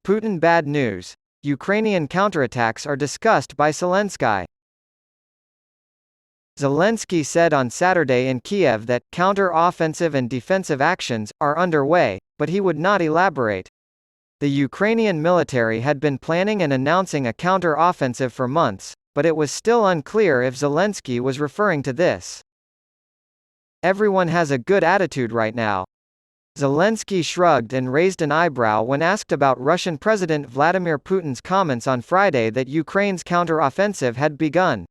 Putin Bad News Ukrainian counterattacks are discussed by Selenskyj. Zelensky said on Saturday in Kiev that counter-offensive and defensive actions are underway, but he would not elaborate. The Ukrainian military had been planning and announcing a counter-offensive for months, but it was still unclear if Zelensky was referring to this. "Everyone has a good attitude right now." Zelensky shrugged and raised an eyebrow when asked about Russian President Vladimir Putin's comments on Friday that Ukraine's counter-offensive had begun.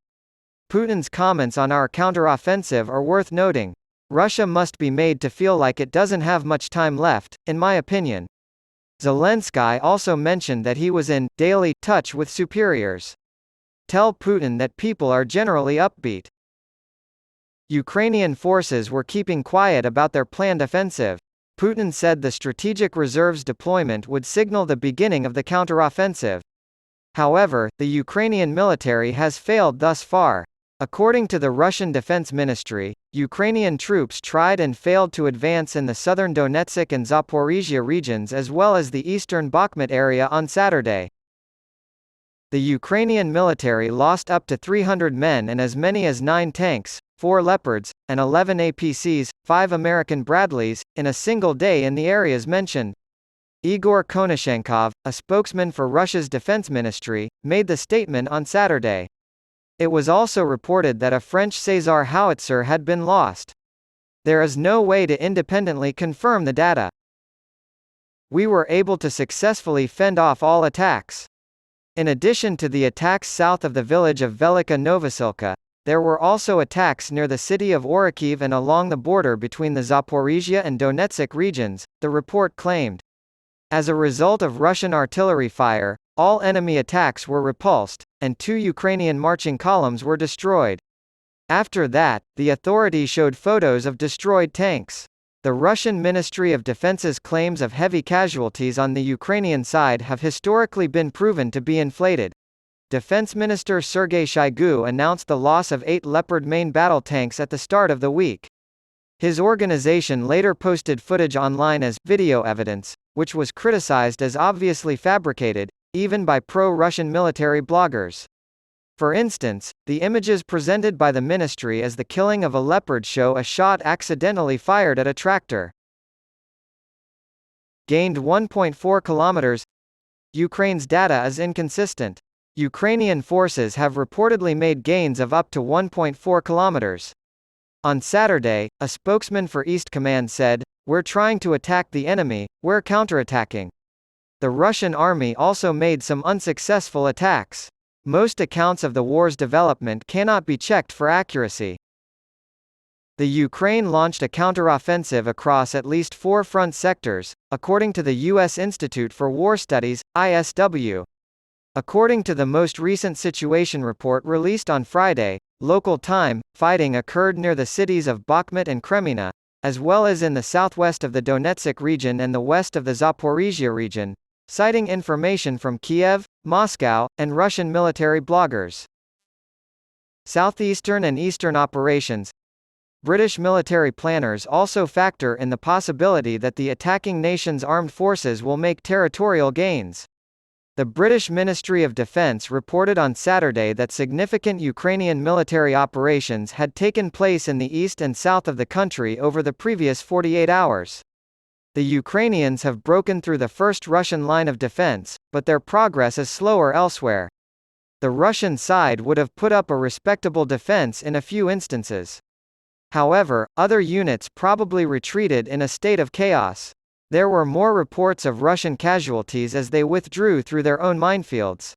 Putin's comments on our counter-offensive are worth noting. Russia must be made to feel like it doesn't have much time left, in my opinion. Zelensky also mentioned that he was in daily touch with superiors. Tell Putin that people are generally upbeat. Ukrainian forces were keeping quiet about their planned offensive. Putin said the strategic reserves deployment would signal the beginning of the counteroffensive. However, the Ukrainian military has failed thus far. According to the Russian Defense Ministry, Ukrainian troops tried and failed to advance in the southern Donetsk and Zaporizhia regions as well as the eastern Bakhmut area on Saturday. The Ukrainian military lost up to 300 men and as many as 9 tanks, 4 Leopards, and 11 APCs, 5 American Bradleys, in a single day in the areas mentioned. Igor Konashenkov, a spokesman for Russia's defense ministry, made the statement on Saturday. It was also reported that a French César howitzer had been lost. There is no way to independently confirm the data. We were able to successfully fend off all attacks. In addition to the attacks south of the village of Velika Novosilka, there were also attacks near the city of Orikhiv and along the border between the Zaporizhia and Donetsk regions, the report claimed. As a result of Russian artillery fire, all enemy attacks were repulsed, and 2 Ukrainian marching columns were destroyed. After that, the authorities showed photos of destroyed tanks. The Russian Ministry of Defense's claims of heavy casualties on the Ukrainian side have historically been proven to be inflated. Defense Minister Sergei Shoigu announced the loss of 8 Leopard main battle tanks at the start of the week. His organization later posted footage online as video evidence, which was criticized as obviously fabricated, even by pro-Russian military bloggers. For instance, the images presented by the ministry as the killing of a Leopard show a shot accidentally fired at a tractor. Gained 1.4 kilometers. Ukraine's data is inconsistent. Ukrainian forces have reportedly made gains of up to 1.4 kilometers. On Saturday, a spokesman for East Command said, "We're trying to attack the enemy, we're counterattacking." The Russian army also made some unsuccessful attacks. Most accounts of the war's development cannot be checked for accuracy. The Ukraine launched a counteroffensive across at least 4 front sectors, according to the U.S. Institute for War Studies, ISW. According to the most recent situation report released on Friday, local time, fighting occurred near the cities of Bakhmut and Kremina, as well as in the southwest of the Donetsk region and the west of the Zaporizhia region, citing information from Kiev, Moscow, and Russian military bloggers. Southeastern and Eastern operations. British military planners also factor in the possibility that the attacking nation's armed forces will make territorial gains. The British Ministry of Defence reported on Saturday that significant Ukrainian military operations had taken place in the east and south of the country over the previous 48 hours. The Ukrainians have broken through the first Russian line of defense, but their progress is slower elsewhere. The Russian side would have put up a respectable defense in a few instances. However, other units probably retreated in a state of chaos. There were more reports of Russian casualties as they withdrew through their own minefields.